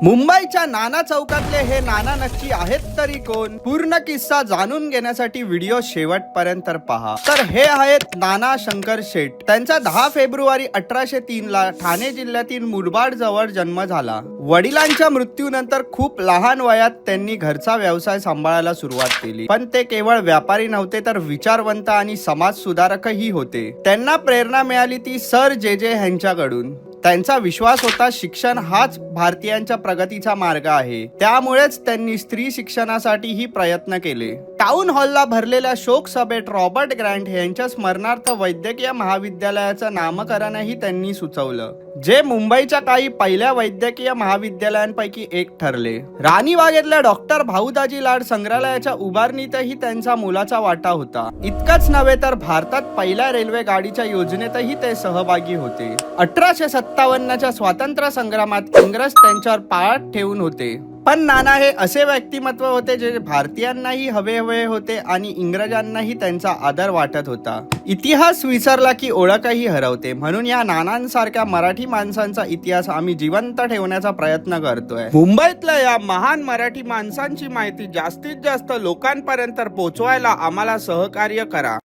मुंबईच्या नाना चौकातले हे नाना नक्की आहेत तरी कोण? पूर्ण किस्सा जाणून घेण्यासाठी व्हिडिओ शेवटपर्यंत पहा. तर हे आहेत नाना शंकर शेठ. त्यांचा 10 फेब्रुवारी 1803 ला ठाणे जिल्ह्यातील मुरबाड जवळ जन्म झाला. वडिलांच्या मृत्यूनंतर खूप लहान वयात त्यांनी घरचा व्यवसाय सांभाळायला सुरुवात केली. पण ते केवळ व्यापारी नव्हते तर विचारवंत आणि समाज सुधारकही होते. त्यांना प्रेरणा मिळाली ती सर जे यांच्याकडून. त्यांचा विश्वास होता शिक्षण हाच भारतीयांच्या प्रगतीचा मार्ग आहे. त्यामुळेच त्यांनी स्त्री शिक्षणासाठीही प्रयत्न केले. टाउन हॉलला भरलेल्या शोक सभेत रॉबर्ट ग्रँट यांच्या स्मरणार्थ वैद्यकीय महाविद्यालयाचं नामकरणही त्यांनी सुचवलं, जे मुंबईच्या काही पहिल्या वैद्यकीय महाविद्यालयांपैकी एक ठरले. राणीबागेतल्या डॉक्टर भाऊदाजी लाड संग्रहालयाच्या उभारणीतही त्यांचा मोलाचा वाटा होता. इतकंच नव्हे तर भारतात पहिल्या रेल्वे गाडीच्या योजनेतही ते सहभागी होते. 1857च्या स्वातंत्र्य संग्रामात इंग्रज त्यांच्यावर पाळत ठेवून होते. पण नाना हे असे व्यक्तिमत्व होते जे भारतीयांनाही हवे होते आणि इंग्रजांनाही त्यांचा आदर वाटत होता. इतिहास विसरला की ओळखही हरवते, म्हणून या नानांसारख्या मराठी माणसांचा इतिहास आम्ही जिवंत ठेवण्याचा प्रयत्न करतोय. मुंबईतल्या या महान मराठी माणसांची माहिती जास्तीत जास्त लोकांपर्यंत पोहोचवायला आम्हाला सहकार्य करा.